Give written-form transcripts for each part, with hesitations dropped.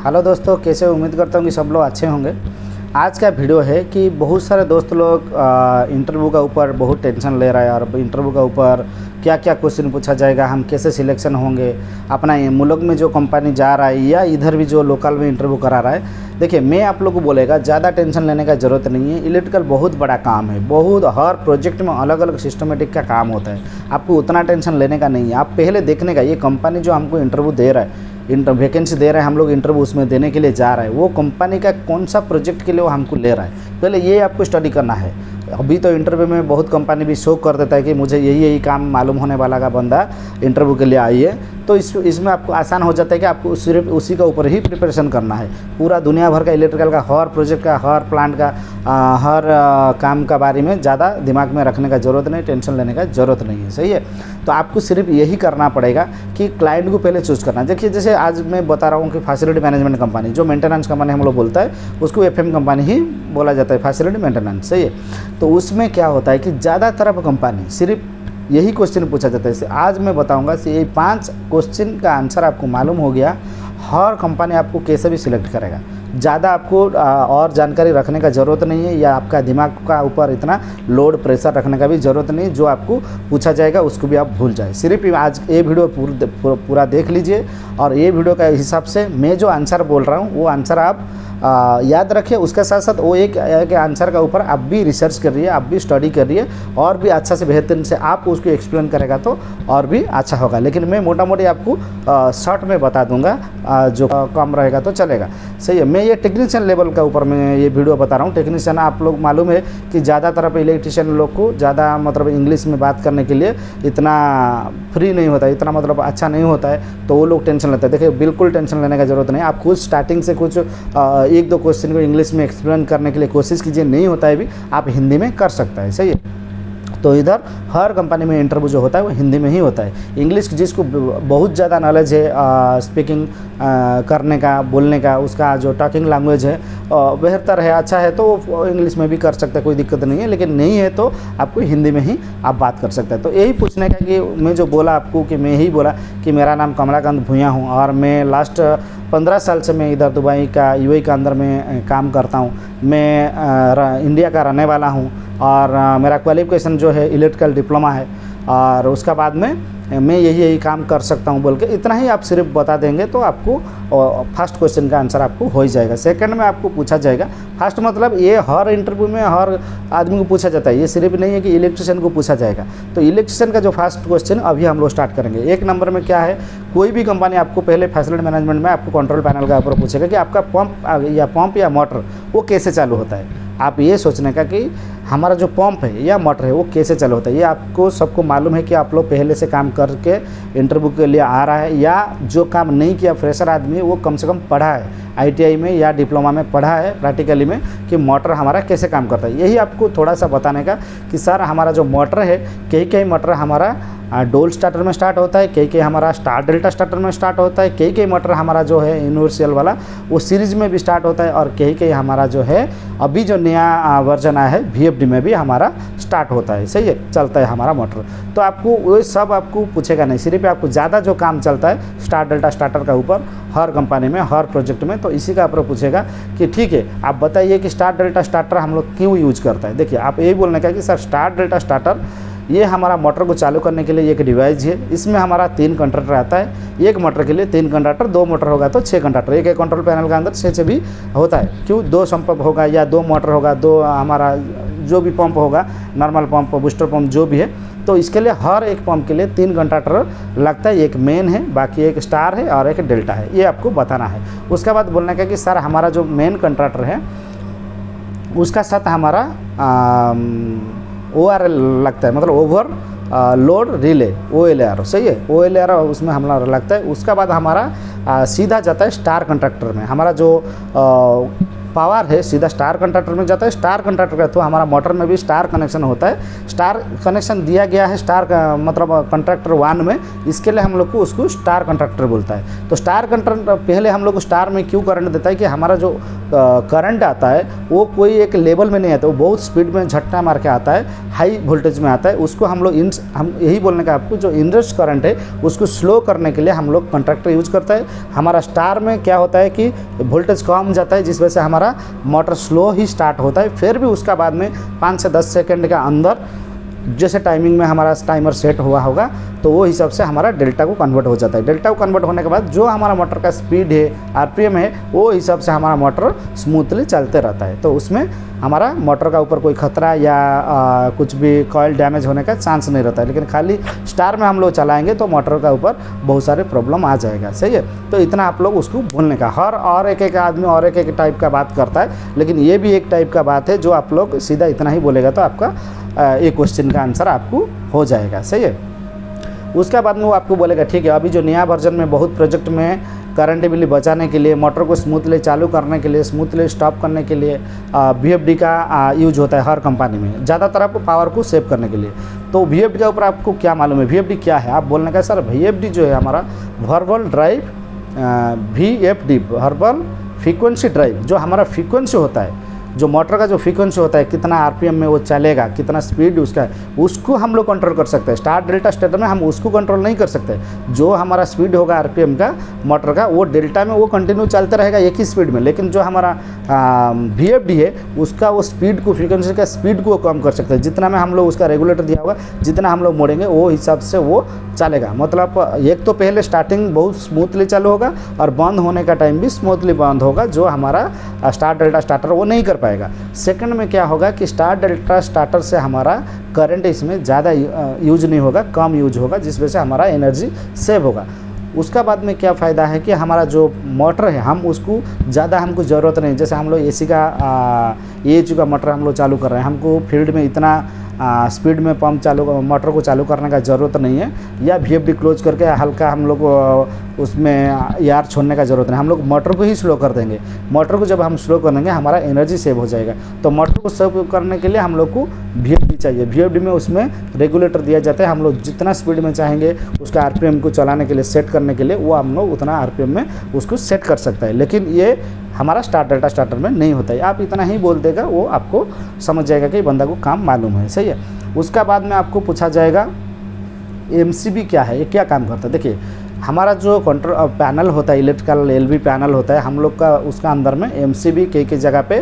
Hello दोस्तों, कैसे उम्मीद करता हूँ कि सब लोग अच्छे होंगे। आज का वीडियो है कि बहुत सारे दोस्त लोग इंटरव्यू का ऊपर बहुत टेंशन ले रहा है और इंटरव्यू का ऊपर क्या क्या क्वेश्चन पूछा जाएगा, हम कैसे सिलेक्शन होंगे, अपना मुल्क में जो कंपनी जा रहा है या इधर भी जो लोकल में इंटरव्यू करा रहा है। देखिए, मैं आप लोग को बोलेगा ज़्यादा टेंशन लेने का ज़रूरत नहीं है। इलेक्ट्रिकल बहुत बड़ा काम है, बहुत हर प्रोजेक्ट में अलग अलग सिस्टमेटिक का काम होता है। आपको उतना टेंशन लेने का नहीं है। आप पहले देखने का, ये कंपनी जो हमको इंटरव्यू दे रहा है, वैकेंसी दे रहा है, हम लोग इंटरव्यू उसमें देने के लिए जा रहे हैं, वो कंपनी का कौन सा प्रोजेक्ट के लिए वो हमको ले रहा है, पहले ये आपको स्टडी करना है। अभी तो इंटरव्यू में बहुत कंपनी भी शो कर देता है कि मुझे यही काम मालूम होने वाला का बंदा इंटरव्यू के लिए आई है, तो इसमें आपको आसान हो जाता है कि आपको सिर्फ उसी का ऊपर ही प्रिपरेशन करना है। पूरा दुनिया भर का इलेक्ट्रिकल का हर प्रोजेक्ट का, हर प्लांट का, हर काम का बारे में ज़्यादा दिमाग में रखने का ज़रूरत नहीं, टेंशन लेने का ज़रूरत नहीं है। सही है, तो आपको सिर्फ यही करना पड़ेगा कि क्लाइंट को पहले चूज़ करना। देखिए, जैसे आज मैं बता रहा हूँ कि फैसिलिटी मैनेजमेंट कंपनी, जो मेंटेनेंस कंपनी हम लोग बोलता है, उसको FM कंपनी ही बोला जाता है, फैसिलिटी मेंटेनेंस। सही है, तो उसमें क्या होता है कि ज़्यादातर कंपनी सिर्फ यही क्वेश्चन पूछा जाता है। आज मैं बताऊंगा कि ये 5 क्वेश्चन का आंसर आपको मालूम हो गया, हर कंपनी आपको कैसे भी सिलेक्ट करेगा। ज़्यादा आपको और जानकारी रखने का ज़रूरत नहीं है, या आपका दिमाग का ऊपर इतना लोड प्रेशर रखने का भी ज़रूरत नहीं। जो आपको पूछा जाएगा उसको भी आप भूल जाए। सिर्फ आज ये वीडियो पूरा देख लीजिए, और ये वीडियो का हिसाब से मैं जो आंसर बोल रहा हूँ वो आंसर आप याद रखिए। उसके साथ साथ वो एक आंसर का ऊपर आप भी रिसर्च करिए, आप भी स्टडी करिए, और भी अच्छा से बेहतरीन से आप उसको एक्सप्लेन करेगा तो और भी अच्छा होगा। लेकिन मैं मोटा मोटी आपको शॉर्ट में बता दूंगा, जो कम रहेगा तो चलेगा। सही है, मैं ये टेक्नीशियन लेवल का ऊपर मैं ये वीडियो बता रहा हूँ। टेक्नीशियन आप लोग मालूम है कि ज़्यादातर अब इलेक्ट्रिशियन लोग को ज़्यादा मतलब इंग्लिश में बात करने के लिए इतना फ्री नहीं होता है, इतना मतलब अच्छा नहीं होता है, तो वो लोग टेंशन लेते हैं। देखिए, बिल्कुल टेंशन लेने का ज़रूरत नहीं। आप खुद स्टार्टिंग से कुछ 1-2 क्वेश्चन को इंग्लिश में एक्सप्लेन करने के लिए कोशिश कीजिए, नहीं होता है भी आप हिंदी में कर सकता है। सही है, तो इधर हर कंपनी में इंटरव्यू जो होता है वो हिंदी में ही होता है। इंग्लिश जिसको बहुत ज़्यादा नॉलेज है स्पीकिंग करने का, बोलने का, उसका जो टॉकिंग लैंग्वेज है बेहतर है, अच्छा है, तो वो इंग्लिश में भी कर सकता है, कोई दिक्कत नहीं है। लेकिन नहीं है तो आपको हिंदी में ही आप बात कर सकते हैं। तो यही पूछने का कि मैं जो बोला आपको, कि मैं ही बोला कि मेरा नाम कमलाकांत भूया हूँ, और मैं लास्ट 15 साल से मैं इधर दुबई का, UAE का अंदर में काम करता हूँ। मैं इंडिया का रहने वाला हूँ, और मेरा क्वालिफिकेशन जो है इलेक्ट्रिकल डिप्लोमा है, और उसका बाद में मैं यही काम कर सकता हूँ बोल के इतना ही आप सिर्फ बता देंगे तो आपको फर्स्ट क्वेश्चन का आंसर आपको हो ही जाएगा। सेकंड में आपको पूछा जाएगा, फर्स्ट मतलब ये हर इंटरव्यू में हर आदमी को पूछा जाता है, ये सिर्फ नहीं है कि इलेक्ट्रिशियन को पूछा जाएगा। तो इलेक्ट्रिशियन का जो फर्स्ट क्वेश्चन अभी हम लोग स्टार्ट करेंगे। 1 नंबर में क्या है, कोई भी कंपनी आपको पहले फैसिलिटी मैनेजमेंट में आपको कंट्रोल पैनल का ऊपर पूछेगा कि आपका पंप या मोटर वो कैसे चालू होता है। आप ये सोचने का कि हमारा जो पंप है या मोटर है वो कैसे चालू होता है। ये आपको सबको मालूम है कि आप लोग पहले से काम करके इंटरव्यू के लिए आ रहा है, या जो काम नहीं किया फ्रेशर आदमी वो कम से कम पढ़ा है, ITI में या डिप्लोमा में पढ़ा है प्रैक्टिकली में, कि मोटर हमारा कैसे काम करता है। यही आपको थोड़ा सा बताने का कि सर हमारा जो मोटर है, कई मोटर हमारा डोल स्टार्टर में स्टार्ट होता है, कई हमारा स्टार डेल्टा स्टार्टर में स्टार्ट होता है, कई मोटर हमारा जो है यूनिवर्सल वाला वो सीरीज में भी स्टार्ट होता है, और कई हमारा जो है अभी जो नया वर्जन आया है VFD में भी हमारा स्टार्ट होता है। सही है, चलता है हमारा मोटर। तो आपको वो सब आपको पूछेगा नहीं, सिर्फ आपको ज़्यादा जो काम चलता है स्टार डेल्टा स्टार्टर का ऊपर हर कंपनी में, हर प्रोजेक्ट में, तो इसी का ऊपर पूछेगा कि ठीक है आप बताइए कि स्टार डेल्टा स्टार्टर हम लोग क्यों यूज करता है। देखिए, आप यही बोलने का कि सर स्टार डेल्टा स्टार्टर ये हमारा मोटर को चालू करने के लिए एक डिवाइस है, इसमें हमारा 3 कंट्रैक्टर आता है। एक मोटर के लिए 3 कंट्रैक्टर, 2 मोटर होगा तो 6 कंट्रैक्टर, एक कंट्रोल पैनल के अंदर 6 भी होता है। क्यों, 2 संप होगा या 2 मोटर होगा, 2 हमारा जो भी पंप होगा, नॉर्मल पंप, बूस्टर पंप जो भी है, तो इसके लिए हर एक पंप के लिए 3 कंट्रैक्टर लगता है। एक मेन है, बाकी एक स्टार है और एक डेल्टा है, ये आपको बताना है। उसके बाद बोलने का कि सर हमारा जो मेन कंट्रैक्टर है उसका साथ हमारा ORL लगता है, मतलब ओवर लोड रिले, OLR। सही है, OLR उसमें हमारा लगता है। उसका बाद हमारा सीधा जाता है स्टार कंट्रैक्टर में, हमारा जो पावर है सीधा स्टार कंट्रैक्टर में जाता है। स्टार कंट्रैक्टर का तो हमारा मोटर में भी स्टार कनेक्शन होता है, स्टार कनेक्शन दिया गया है स्टार का मतलब कंट्रैक्टर 1 में, इसके लिए हम लोग को उसको स्टार कंट्रैक्टर बोलता है। तो स्टार कंट्रैक्टर पहले हम लोग को स्टार में क्यों करंट देता है कि हमारा जो करंट आता है वो कोई एक लेवल में नहीं आता, वो बहुत स्पीड में झटका मार के आता है, हाई वोल्टेज में आता है। उसको हम यही बोलने का आपको, जो इनरस्ट करंट है उसको स्लो करने के लिए हम लोग कंट्रैक्टर यूज करता है। हमारा स्टार में क्या होता है कि वोल्टेज कम जाता है, जिस वजह से हमारा मोटर स्लो ही स्टार्ट होता है। फिर भी उसका बाद में 5 से 10 सेकंड के अंदर जैसे टाइमिंग में हमारा टाइमर सेट हुआ होगा तो वो हिसाब से हमारा डेल्टा को कन्वर्ट हो जाता है। डेल्टा को कन्वर्ट होने के बाद जो हमारा मोटर का स्पीड है, आरपीएम है, वो हिसाब से हमारा मोटर स्मूथली चलते रहता है। तो उसमें हमारा मोटर का ऊपर कोई खतरा या कुछ भी कॉइल डैमेज होने का चांस नहीं रहता है। लेकिन खाली स्टार में हम लोग चलाएंगे तो मोटर का ऊपर बहुत सारे प्रॉब्लम आ जाएगा। सही है, तो इतना आप लोग उसको बोलने का। हर और एक आदमी और एक टाइप का बात करता है, लेकिन ये भी एक टाइप का बात है जो आप लोग सीधा इतना ही बोलेगा तो आपका एक क्वेश्चन का आंसर आपको हो जाएगा। सही है, उसके बाद में वो आपको बोलेगा ठीक है, अभी जो नया वर्जन में बहुत प्रोजेक्ट में करंट बिल बचाने के लिए, मोटर को स्मूथली चालू करने के लिए, स्मूथली स्टॉप करने के लिए VFD का यूज होता है हर कंपनी में, ज़्यादातर आपको पावर को सेव करने के लिए। तो VFD के ऊपर आपको क्या मालूम है, VFD क्या है? आप बोलने का सर VFD जो है हमारा verbal drive, VFD verbal frequency drive, जो हमारा फ्रीक्वेंसी होता है, जो मोटर का जो फ्रीक्वेंसी होता है, कितना आरपीएम में वो चलेगा, कितना स्पीड उसका है, उसको हम लोग कंट्रोल कर सकते हैं। स्टार डेल्टा स्टेटर में हम उसको कंट्रोल नहीं कर सकते। जो हमारा स्पीड होगा आरपीएम का मोटर का, वो डेल्टा में वो कंटिन्यू चलता रहेगा एक ही स्पीड में। लेकिन जो हमारा VFD है उसका वो स्पीड को, फ्रीक्वेंसी का स्पीड को कम कर सकते हैं। जितना में हम लोग उसका रेगुलेटर दिया होगा, जितना हम लोग मोड़ेंगे वो हिसाब से वो चलेगा। मतलब एक तो पहले स्टार्टिंग बहुत स्मूथली चालू होगा और बंद होने का टाइम भी स्मूथली बंद होगा, जो हमारा स्टार डेल्टा स्टार्टर वो नहीं कर पाएगा। सेकंड में क्या होगा कि स्टार डेल्टा स्टार्टर से हमारा करंट इसमें ज़्यादा यूज नहीं होगा, कम यूज होगा, जिस वजह से हमारा एनर्जी सेव होगा। उसका बाद में क्या फ़ायदा है कि हमारा जो मोटर है हम उसको ज़्यादा हमको ज़रूरत नहीं। जैसे हम लोग AC का AHU का मोटर हम लोग चालू कर रहे हैं, हमको फील्ड में इतना स्पीड में पंप चालू, मोटर को चालू करने का ज़रूरत नहीं है, या VFD क्लोज करके हल्का हम लोग उसमें एयर छोड़ने का ज़रूरत नहीं। हम लोग मोटर को ही स्लो कर देंगे। मोटर को जब हम स्लो कर देंगे हमारा एनर्जी सेव हो जाएगा। तो मोटर को सेव करने के लिए हम लोग को VFD चाहिए। VFD में उसमें रेगुलेटर दिया जाता है, हम लोग जितना स्पीड में चाहेंगे उसका RPM को चलाने के लिए, सेट करने के लिए, वो हम लोग उतना RPM में उसको सेट कर सकता है। लेकिन ये हमारा स्टार डेल्टा स्टार्टर में नहीं होता है। आप इतना ही बोल देगा, वो आपको समझ जाएगा कि बंदा को काम मालूम है। सही है, उसका बाद में आपको पूछा जाएगा MCB क्या है, ये क्या काम करता है। देखिए हमारा जो कंट्रोल पैनल होता है, इलेक्ट्रिकल LV पैनल होता है हम लोग का, उसका अंदर में MCB कई जगह पे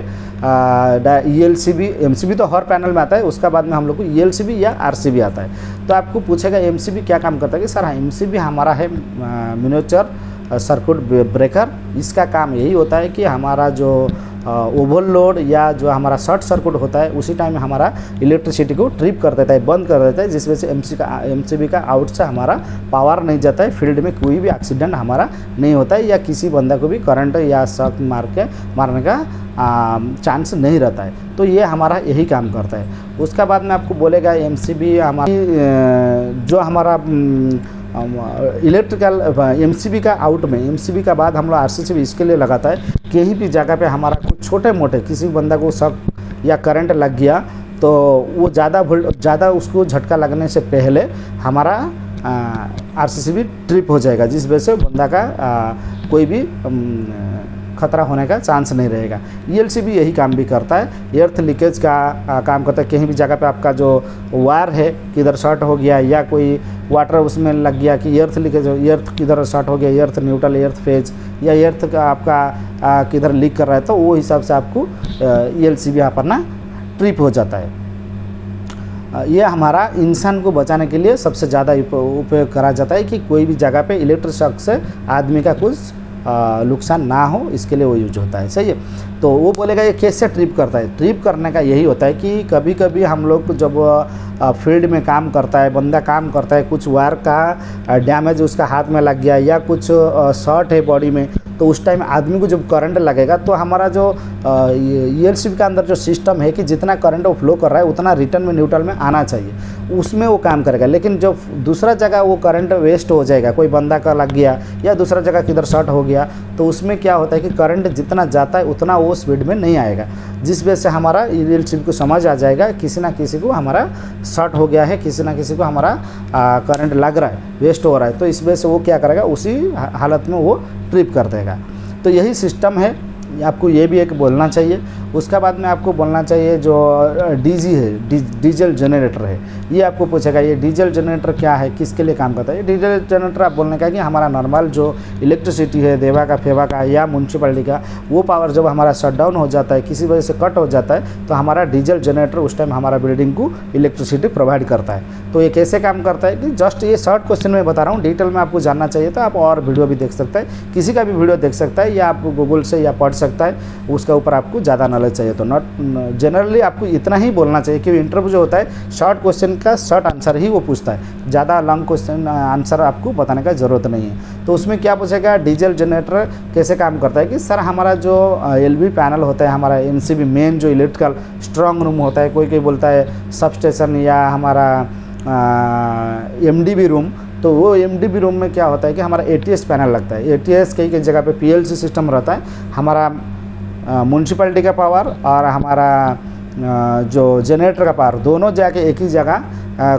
ELCB, MCB तो हर पैनल में आता है। उसका बाद में हम लोग को ELCB या RCB आता है। तो आपको पूछेगा MCB क्या काम करता है कि सर MCB हमारा है मिनिएचर सर्किट ब्रेकर। इसका काम यही होता है कि हमारा जो ओवरलोड या जो हमारा शॉर्ट सर्किट होता है उसी टाइम हमारा इलेक्ट्रिसिटी को ट्रिप कर देता है, बंद कर देता है, जिस वजह से MCB का आउट से हमारा पावर नहीं जाता है, फील्ड में कोई भी एक्सीडेंट हमारा नहीं होता है, या किसी बंदा को भी करंट या शॉक मारने का चांस नहीं रहता है। तो ये हमारा यही काम करता है। उसका बाद में आपको बोलेगा MCB हमारी जो हमारा इलेक्ट्रिकल MCB का आउट में, MCB का बाद हम लोग RCCB इसके लिए लगाता है, कहीं भी जगह पे हमारा कुछ छोटे मोटे किसी बंदा को शॉक या करंट लग गया तो वो ज़्यादा उसको झटका लगने से पहले हमारा RCCB ट्रिप हो जाएगा, जिस वजह से बंदा का कोई भी खतरा होने का चांस नहीं रहेगा। ELCB यही काम भी करता है, एर्थ लीकेज का काम करता है। कहीं भी जगह पे आपका जो वायर है किधर शॉर्ट हो गया या कोई वाटर उसमें लग गया कि एर्थ लीकेज, एर्थ किधर शॉर्ट हो गया, एर्थ न्यूट्रल, एर्थ फेज, या एर्थ का आपका किधर लीक कर रहा है, तो वो हिसाब से आपको ELCB यहाँ पर ना ट्रिप हो जाता है। ये हमारा इंसान को बचाने के लिए सबसे ज़्यादा उपयोग करा जाता है कि कोई भी जगह पे इलेक्ट्रिक शॉक से आदमी का कुछ नुकसान ना हो, इसके लिए वो यूज होता है। सही है, तो वो बोलेगा ये कैसे ट्रिप करता है। ट्रिप करने का यही होता है कि कभी कभी हम लोग जब फील्ड में काम करता है, बंदा काम करता है, कुछ वायर का डैमेज उसका हाथ में लग गया या कुछ शॉर्ट है बॉडी में, तो उस टाइम आदमी को जब करंट लगेगा तो हमारा जो ELCB का अंदर जो सिस्टम है कि जितना करंट वो फ्लो कर रहा है उतना रिटर्न में न्यूट्रल में आना चाहिए, उसमें वो काम करेगा। लेकिन जब दूसरा जगह वो करंट वेस्ट हो जाएगा, कोई बंदा का लग गया या दूसरा जगह किधर शॉर्ट हो गया, तो उसमें क्या होता है कि करंट जितना जाता है उतना वो स्पीड में नहीं आएगा, जिस वजह से हमारा ELCB को समझ आ जाएगा किसी ना किसी को हमारा शॉर्ट हो गया है, किसी ना किसी को हमारा करंट लग रहा है, वेस्ट हो रहा है। तो इस वजह से वो क्या करेगा, उसी हालत में वो ट्रिप कर देगा। तो यही सिस्टम है आपको ये भी एक बोलना चाहिए। उसका बाद में आपको बोलना चाहिए जो डीजी है, डीजल जनरेटर है, ये आपको पूछेगा ये डीजल जनरेटर क्या है, किसके लिए काम करता है। ये डीजल जनरेटर आप बोलने का कि हमारा नॉर्मल जो इलेक्ट्रिसिटी है देवा का, फेवा का या म्यूनसिपलिटी का, वो पावर जब हमारा शटडाउन हो जाता है, किसी वजह से कट हो जाता है, तो हमारा डीजल जनरेटर उस टाइम हमारा बिल्डिंग को इलेक्ट्रिसिटी प्रोवाइड करता है। तो ये कैसे काम करता है कि जस्ट ये शॉर्ट क्वेश्चन में बता रहा हूँ, डिटेल में आपको जानना चाहिए तो आप और वीडियो भी देख सकते हैं, किसी का भी वीडियो देख सकता है या आप गूगल से या पढ़ सकता है, उसका ऊपर आपको ज़्यादा नॉलेज चाहिए। तो नॉट जनरली आपको इतना ही बोलना चाहिए कि इंटरव्यू जो होता है शॉर्ट क्वेश्चन का शॉर्ट आंसर ही वो पूछता है, ज़्यादा लॉन्ग क्वेश्चन आंसर आपको बताने का ज़रूरत नहीं है। तो उसमें क्या पूछेगा, डीजल जनरेटर कैसे काम करता है कि सर हमारा जो LV पैनल होता है, हमारा MCB मेन जो इलेक्ट्रिकल स्ट्रॉन्ग रूम होता है, कोई बोलता है सब स्टेशन या हमारा MDB रूम, तो वो MDB रूम में क्या होता है कि हमारा ATS पैनल लगता है। ATS कई कई जगह पे PLC सिस्टम रहता है, हमारा म्यूनसिपलिटी का पावर और हमारा जो जनरेटर का पावर दोनों जाके एक ही जगह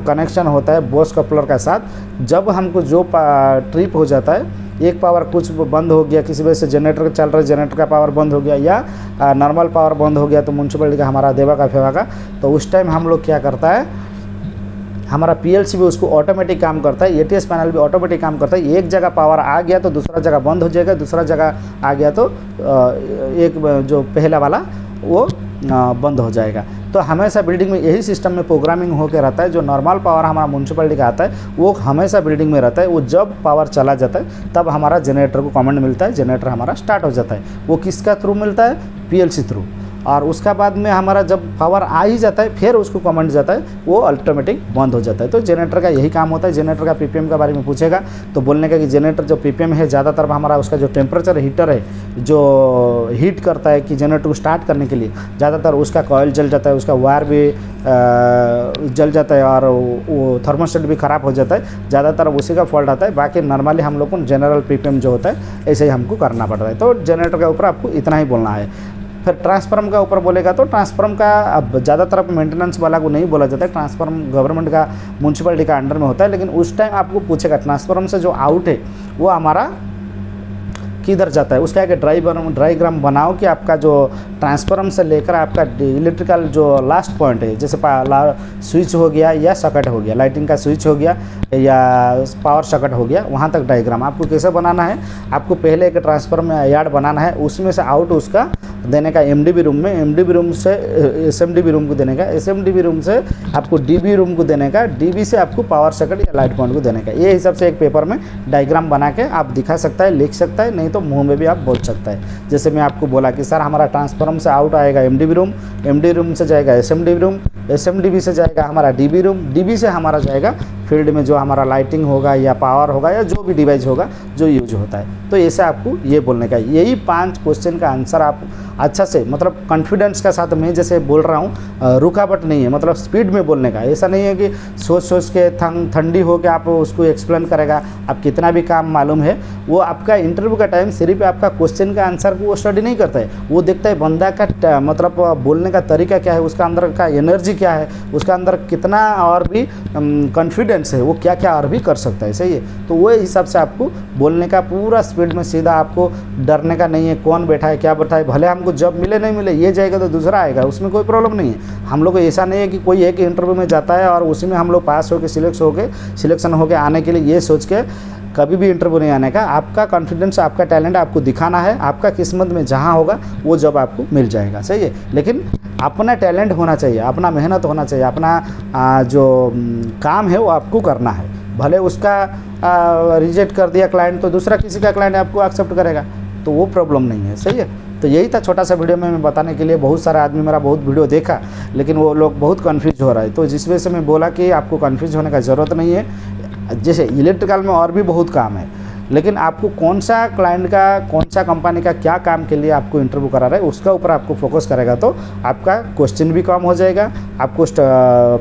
कनेक्शन होता है बोस कपलर का साथ। जब हमको जो ट्रिप हो जाता है, एक पावर कुछ बंद हो गया, किसी वजह से जनरेटर चल रहा है, जनरेटर का पावर बंद हो गया या नॉर्मल पावर बंद हो गया, तो म्यूनसिपलिटी का हमारा देवा का फेवा का, तो उस टाइम हम लोग क्या करता है, हमारा PLC भी उसको ऑटोमेटिक काम करता है, ATS पैनल भी ऑटोमेटिक काम करता है। एक जगह पावर आ गया तो दूसरा जगह बंद हो जाएगा, दूसरा जगह आ गया तो एक जो पहला वाला वो बंद हो जाएगा। तो हमेशा बिल्डिंग में यही सिस्टम में प्रोग्रामिंग होकर रहता है। जो नॉर्मल पावर हमारा म्यूनसिपलिटी का आता है वो हमेशा बिल्डिंग में रहता है, वो जब पावर चला जाता है तब हमारा जनरेटर को कमांड मिलता है, जनरेटर हमारा स्टार्ट हो जाता है। वो किसका थ्रू मिलता है, PLC थ्रू। और उसका बाद में हमारा जब पावर आ ही जाता है फिर उसको कमांड जाता है, वो ऑटोमेटिक बंद हो जाता है। तो जनरेटर का यही काम होता है। जनरेटर का PPM के बारे में पूछेगा तो बोलने का कि जनरेटर जो PPM है, ज़्यादातर हमारा उसका जो टेम्परेचर हीटर है जो हीट करता है कि जनरेटर को स्टार्ट करने के लिए, ज़्यादातर उसका कॉइल जल जाता है, उसका वायर भी जल जाता है और वो थर्मोस्टेट भी ख़राब हो जाता है, ज़्यादातर उसी का फॉल्ट आता है। बाकी नॉर्मली हम लोग को जनरल PPM जो होता है ऐसे ही हमको करना पड़ता है। तो जनरेटर के ऊपर आपको इतना ही बोलना है। फिर ट्रांसफार्मर का ऊपर बोलेगा तो ट्रांसफार्मर का अब ज़्यादातर अब मेंटेनेंस वाला को नहीं बोला जाता है, ट्रांसफार्मर गवर्नमेंट का म्यूनसिपलिटी का अंडर में होता है। लेकिन उस टाइम आपको पूछेगा ट्रांसफार्मर से जो आउट है वो हमारा किधर जाता है, उसका एक डायग्राम बनाओ कि आपका जो ट्रांसफार्मर से लेकर आपका इलेक्ट्रिकल जो लास्ट पॉइंट है, जैसे स्विच हो गया या सॉकेट हो गया, लाइटिंग का स्विच हो गया या पावर सॉकेट हो गया, वहाँ तक डायग्राम आपको कैसे बनाना है। आपको पहले एक ट्रांसफार्मर यार्ड बनाना है, उसमें से आउट उसका देने का MDB रूम में, MDB रूम से SMDB रूम को देने का, SMDB रूम से आपको DB रूम को देने का, DB से आपको पावर सॉकेट या लाइट पॉइंट को देने का। ये हिसाब से एक पेपर में डायग्राम बना के आप दिखा सकता है, लिख सकता है, नहीं तो मुंह में भी आप बोल सकता है। जैसे मैं आपको बोला कि सर हमारा ट्रांसफार्मर से आउट आएगा MDB रूम, MDB रूम से जाएगा SMDB रूम, SMDB से जाएगा हमारा DB रूम, DB से हमारा जाएगा फील्ड में जो हमारा लाइटिंग होगा या पावर होगा या जो भी डिवाइस होगा जो यूज होता है। तो ऐसे आपको ये बोलने का, यही 5 क्वेश्चन का आंसर आप अच्छा से मतलब कॉन्फिडेंस के साथ मैं जैसे बोल रहा हूँ, रुकावट नहीं है, मतलब स्पीड में बोलने का। ऐसा नहीं है कि सोच के ठंडी हो के आप उसको एक्सप्लेन करेगा, आप कितना भी काम मालूम है। वो आपका इंटरव्यू का टाइम सिर्फ आपका क्वेश्चन का आंसर को वो स्टडी नहीं करता है, वो देखता है बंदा का मतलब बोलने का तरीका क्या है, उसका अंदर का एनर्जी क्या है, उसका अंदर कितना और भी कॉन्फिडेंस है, वो क्या क्या और भी कर सकता है। सही है। तो वो हिसाब से आपको बोलने का पूरा स्पीड में सीधा, आपको डरने का नहीं है कौन बैठा है क्या बैठा है, भले हमको जॉब मिले नहीं मिले, ये जाएगा तो दूसरा आएगा, उसमें कोई प्रॉब्लम नहीं है। हम लोग को ऐसा नहीं है कि कोई एक इंटरव्यू में जाता है और उसी में हम लोग पास होकर सिलेक्शन होकर आने के लिए ये सोच के कभी भी इंटरव्यू नहीं आने का। आपका कॉन्फिडेंस, आपका टैलेंट आपको दिखाना है, आपका किस्मत में जहाँ होगा वो जॉब आपको मिल जाएगा। सही है। लेकिन अपना टैलेंट होना चाहिए, अपना मेहनत होना चाहिए, अपना जो काम है वो आपको करना है। भले उसका रिजेक्ट कर दिया क्लाइंट तो दूसरा किसी का क्लाइंट आपको एक्सेप्ट करेगा, तो वो प्रॉब्लम नहीं है। सही है। तो यही था छोटा सा वीडियो में मैं बताने के लिए। बहुत सारा आदमी मेरा बहुत वीडियो देखा लेकिन वो लोग बहुत कन्फ्यूज हो रहा है, तो जिस वजह से मैं बोला कि आपको कन्फ्यूज होने का ज़रूरत नहीं है। जैसे इलेक्ट्रिकल में और भी बहुत काम है, लेकिन आपको कौन सा क्लाइंट का, कौन सा कंपनी का क्या काम के लिए आपको इंटरव्यू करा रहा है उसका ऊपर आपको फोकस करेगा तो आपका क्वेश्चन भी कम हो जाएगा, आपको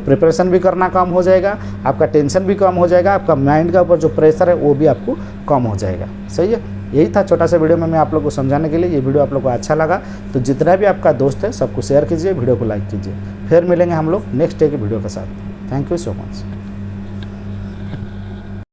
प्रिपरेशन भी करना कम हो जाएगा, आपका टेंशन भी कम हो जाएगा, आपका माइंड का ऊपर जो प्रेशर है वो भी आपको कम हो जाएगा। सही है। यही था छोटा सा वीडियो में मैं आप लोग को समझाने के लिए। ये वीडियो आप लोग को अच्छा लगा तो जितना भी आपका दोस्त है सबको शेयर कीजिए, वीडियो को लाइक कीजिए। फिर मिलेंगे हम लोग नेक्स्ट डे की वीडियो के साथ। Thank you so much.